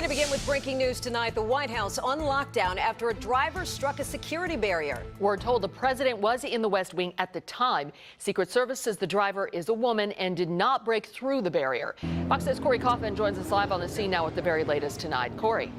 going to begin with breaking news tonight. The White House on lockdown after a driver struck a security barrier. We're told the president was in the West Wing at the time. Secret Service says the driver is a woman and did not break through the barrier. Fox 6's Corey Kaufman joins us live on the scene now with the very latest tonight. Corey.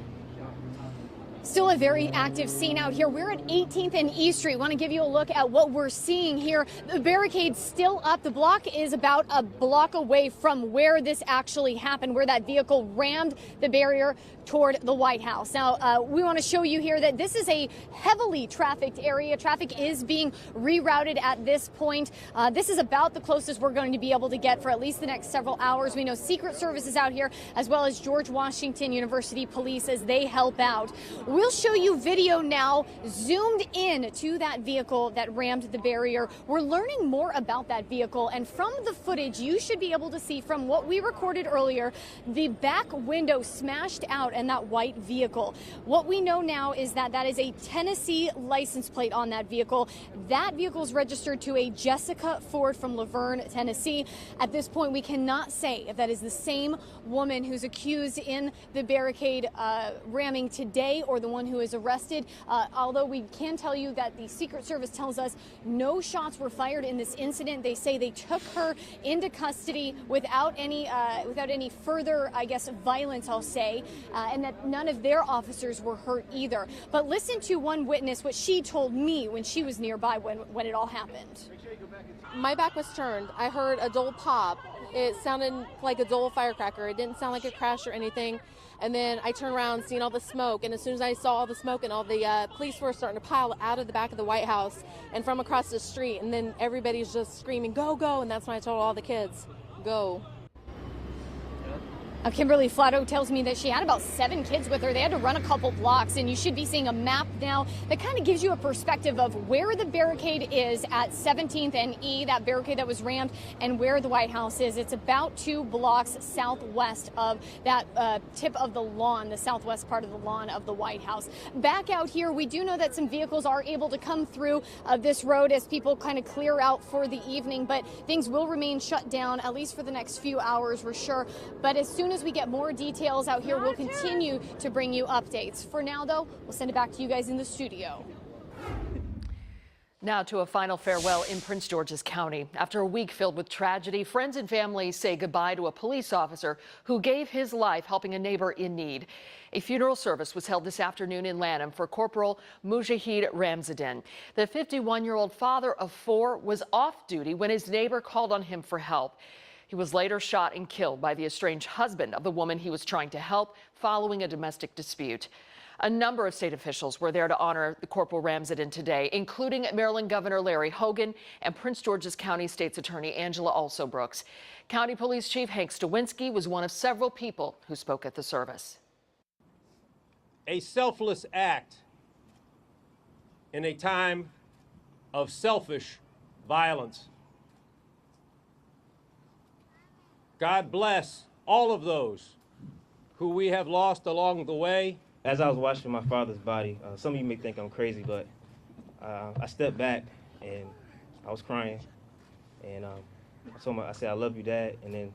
Still a very active scene out here. We're at 18th and E Street. Want to give you a look at what we're seeing here. The barricade's still up. The block is about a block away from where this actually happened, where that vehicle rammed the barrier toward the White House. Now, we want to show you here that this is a heavily trafficked area. Traffic is being rerouted at this point. This is about the closest we're going to be able to get for at least the next several hours. We know Secret Service is out here, as well as George Washington University Police as they help out. We'll show you video now zoomed in to that vehicle that rammed the barrier. We're learning more about that vehicle, and from the footage you should be able to see from what we recorded earlier, the back window smashed out in that white vehicle. What we know now is that that is a Tennessee license plate on that vehicle. That vehicle is registered to a Jessica Ford from Laverne, Tennessee. At this point, we cannot say if that is the same woman who's accused in the barricade ramming today or the one who is arrested, although we can tell you that the Secret Service tells us no shots were fired in this incident. They say they took her into custody without any further, I guess, violence, I'll say, and that none of their officers were hurt either. But listen to one witness, what she told me when she was nearby when it all happened. My back was turned. I heard a dull pop. It sounded like a dull firecracker. It didn't sound like a crash or anything. And then I turned around, seeing all the smoke, and as soon as I saw all the smoke and all the police were starting to pile out of the back of the White House and from across the street, and then everybody's just screaming, "Go, go," and that's when I told all the kids, "Go." Kimberly Flatto tells me that she had about 7 kids with her. They had to run a couple blocks, and you should be seeing a map now that kind of gives you a perspective of where the barricade is at 17th and E, that barricade that was rammed, and where the White House is. It's about 2 blocks southwest of that tip of the lawn, the southwest part of the lawn of the White House. Back out here, we do know that some vehicles are able to come through this road as people kind of clear out for the evening, but things will remain shut down, at least for the next few hours, we're sure. But as soon as we get more details out here, we'll continue to bring you updates. For now, though, we'll send it back to you guys in the studio. Now to a final farewell in Prince George's County. After a week filled with tragedy, friends and family say goodbye to a police officer who gave his life helping a neighbor in need. A funeral service was held this afternoon in Lanham for Corporal Mujahid Ramzadin. The 51-year-old father of 4 was off duty when his neighbor called on him for help. He was later shot and killed by the estranged husband of the woman he was trying to help following a domestic dispute. A number of state officials were there to honor the Corporal Ramzadin today, including Maryland Governor Larry Hogan and Prince George's County State's Attorney Angela Alsobrooks. County Police Chief Hank Stawinski was one of several people who spoke at the service. A selfless act in a time of selfish violence. God bless all of those who we have lost along the way. As I was watching my father's body, some of you may think I'm crazy, but I stepped back and I was crying. And I said, "I love you, Dad." And then,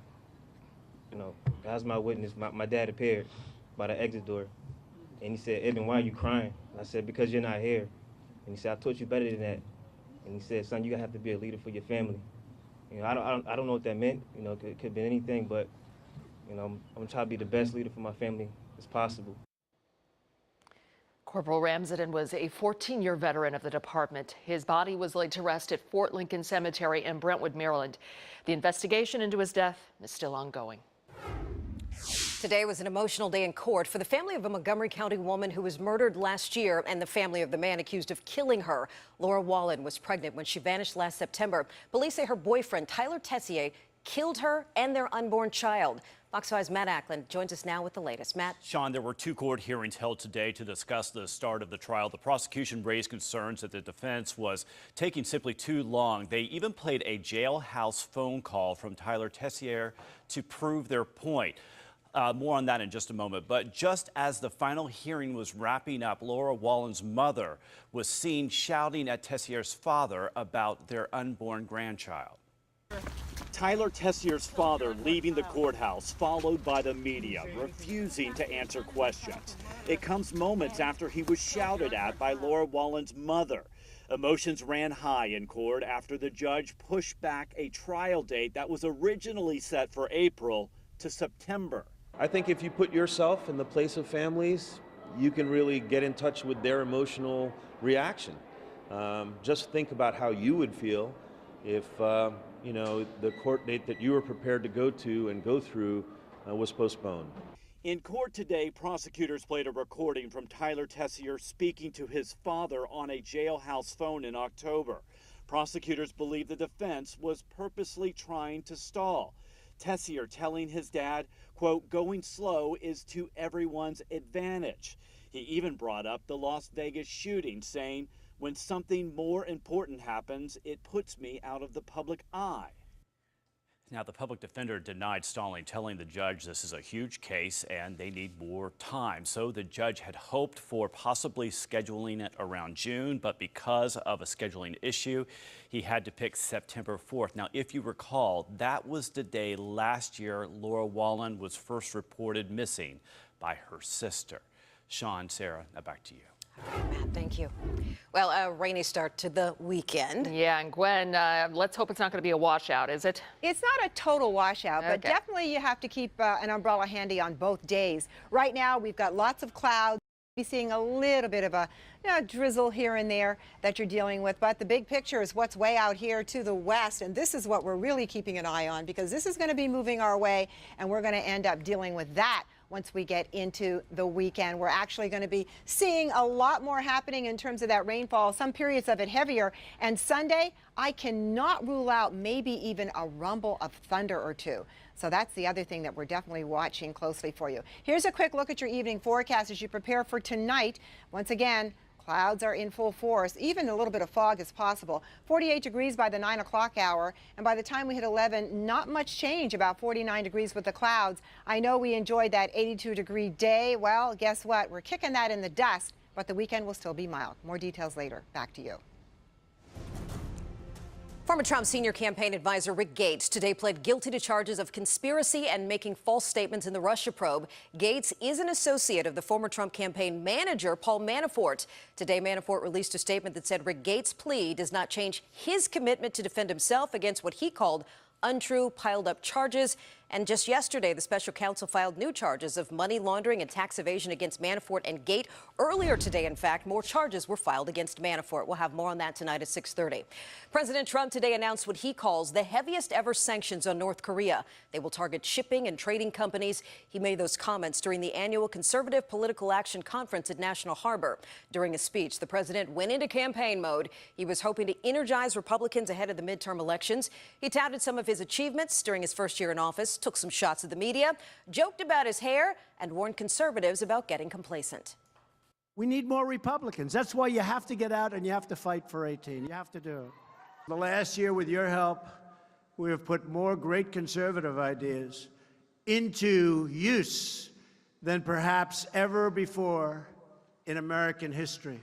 as my witness, my dad appeared by the exit door. And he said, "Evan, why are you crying?" I said, "Because you're not here." And he said, "I taught you better than that." And he said, "Son, you're gonna have to be a leader for your family." I don't know what that meant. It could be anything, but I'm gonna try to be the best leader for my family as possible. Corporal Ramzadin was a 14-year veteran of the department. His body was laid to rest at Fort Lincoln Cemetery in Brentwood, Maryland. The investigation into his death is still ongoing. Today was an emotional day in court for the family of a Montgomery County woman who was murdered last year and the family of the man accused of killing her. Laura Wallen was pregnant when she vanished last September. Police say her boyfriend, Tyler Tessier, killed her and their unborn child. Fox 5's Matt Ackland joins us now with the latest. Matt. Sean, there were 2 court hearings held today to discuss the start of the trial. The prosecution raised concerns that the defense was taking simply too long. They even played a jailhouse phone call from Tyler Tessier to prove their point. More on that in just a moment. But just as the final hearing was wrapping up, Laura Wallen's mother was seen shouting at Tessier's father about their unborn grandchild. Tyler Tessier's father leaving the courthouse, followed by the media, refusing to answer questions. It comes moments after he was shouted at by Laura Wallen's mother. Emotions ran high in court after the judge pushed back a trial date that was originally set for April to September. I think if you put yourself in the place of families, you can really get in touch with their emotional reaction. Just think about how you would feel if the court date that you were prepared to go to and go through was postponed. In court today, prosecutors played a recording from Tyler Tessier speaking to his father on a jailhouse phone in October. Prosecutors believe the defense was purposely trying to stall. Tessier telling his dad, quote, going slow is to everyone's advantage. He even brought up the Las Vegas shooting, saying, when something more important happens, it puts me out of the public eye. Now, the public defender denied stalling, telling the judge this is a huge case and they need more time. So the judge had hoped for possibly scheduling it around June, but because of a scheduling issue, he had to pick September 4th. Now, if you recall, that was the day last year Laura Wallen was first reported missing by her sister. Sean, Sarah, now back to you. Matt, thank you. Well, a rainy start to the weekend. Yeah, and Gwen, let's hope it's not going to be a washout, is it? It's not a total washout, but Okay. definitely you have to keep an umbrella handy on both days. Right now, we've got lots of clouds. Be seeing a little bit of a drizzle here and there that you're dealing with, but the big picture is what's way out here to the west, and this is what we're really keeping an eye on because this is going to be moving our way, and we're going to end up dealing with that once we get into the weekend. We're actually going to be seeing a lot more happening in terms of that rainfall, some periods of it heavier, and Sunday, I cannot rule out maybe even a rumble of thunder or two. So that's the other thing that we're definitely watching closely for you. Here's a quick look at your evening forecast as you prepare for tonight. Once again, clouds are in full force. Even a little bit of fog is possible. 48 degrees by the 9 o'clock hour. And by the time we hit 11, not much change, about 49 degrees with the clouds. I know we enjoyed that 82-degree day. Well, guess what? We're kicking that in the dust, but the weekend will still be mild. More details later. Back to you. Former Trump senior campaign advisor Rick Gates today pled guilty to charges of conspiracy and making false statements in the Russia probe. Gates is an associate of the former Trump campaign manager, Paul Manafort. Today, Manafort released a statement that said Rick Gates' plea does not change his commitment to defend himself against what he called untrue, piled-up charges. And just yesterday, the special counsel filed new charges of money laundering and tax evasion against Manafort and Gates. Earlier today, in fact, more charges were filed against Manafort. We'll have more on that tonight at 6:30. President Trump today announced what he calls the heaviest ever sanctions on North Korea. They will target shipping and trading companies. He made those comments during the annual Conservative Political Action Conference at National Harbor. During a speech, the president went into campaign mode. He was hoping to energize Republicans ahead of the midterm elections. He touted some of his achievements during his first year in office, took some shots at the media, joked about his hair, and warned conservatives about getting complacent. We need more Republicans. That's why you have to get out and you have to fight for 18. You have to do it. The last year, with your help, we have put more great conservative ideas into use than perhaps ever before in American history.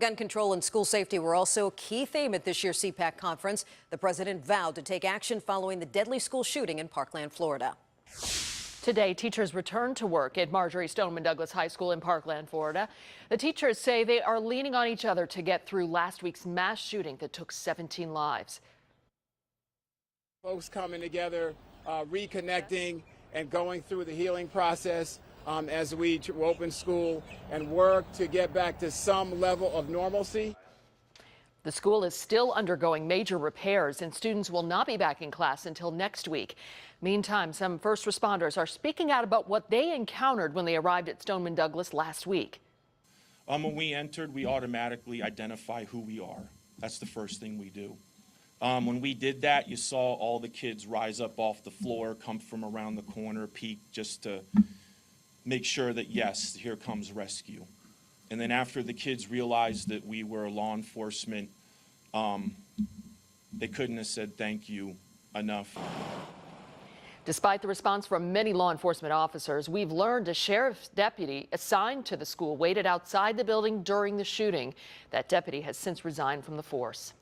Gun control and school safety were also a key theme at this year's CPAC conference. The president vowed to take action following the deadly school shooting in Parkland, Florida. Today, teachers returned to work at Marjorie Stoneman Douglas High School in Parkland, Florida. The teachers say they are leaning on each other to get through last week's mass shooting that took 17 lives. Folks coming together, reconnecting, and going through the healing process as we open school and work to get back to some level of normalcy. The school is still undergoing major repairs, and students will not be back in class until next week. Meantime, some first responders are speaking out about what they encountered when they arrived at Stoneman Douglas last week. When we entered, we automatically identify who we are. That's the first thing we do. When we did that, you saw all the kids rise up off the floor, come from around the corner, peek just to make sure that, yes, here comes rescue. And then after the kids realized that we were law enforcement, they couldn't have said thank you enough. Despite the response from many law enforcement officers, we've learned a sheriff's deputy assigned to the school waited outside the building during the shooting. That deputy has since resigned from the force.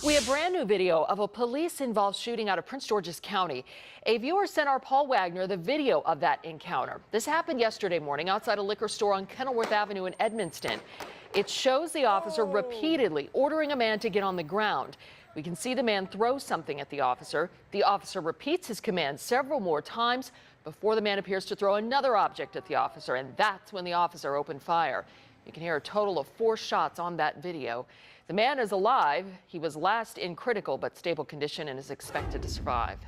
We have brand new video of a police-involved shooting out of Prince George's County. A viewer sent our Paul Wagner the video of that encounter. This happened yesterday morning outside a liquor store on Kenilworth Avenue in Edmonston. It shows the officer repeatedly ordering a man to get on the ground. We can see the man throw something at the officer. The officer repeats his command several more times before the man appears to throw another object at the officer, and that's when the officer opened fire. You can hear a total of 4 shots on that video. The man is alive. He was last in critical but stable condition and is expected to survive.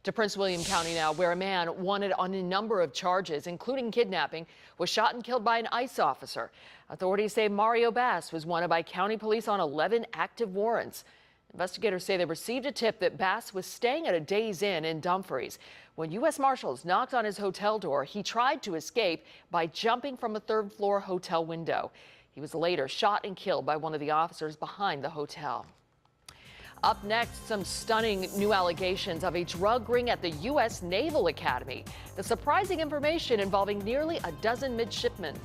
To Prince William County now, where a man wanted on a number of charges, including kidnapping, was shot and killed by an ICE officer. Authorities say Mario Bass was wanted by county police on 11 active warrants. Investigators say they received a tip that Bass was staying at a Days Inn in Dumfries. When U.S. Marshals knocked on his hotel door, he tried to escape by jumping from a third-floor hotel window. He was later shot and killed by one of the officers behind the hotel. Up next, some stunning new allegations of a drug ring at the U.S. Naval Academy. The surprising information involving nearly a dozen midshipmen.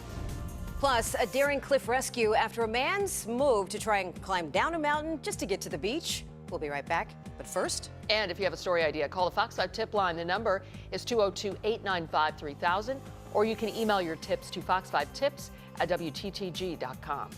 Plus, a daring cliff rescue after a man's move to try and climb down a mountain just to get to the beach. We'll be right back. But first. And if you have a story idea, call the Fox 5 tip line. The number is 202-895-3000, or you can email your tips to fox5tips@wttg.com.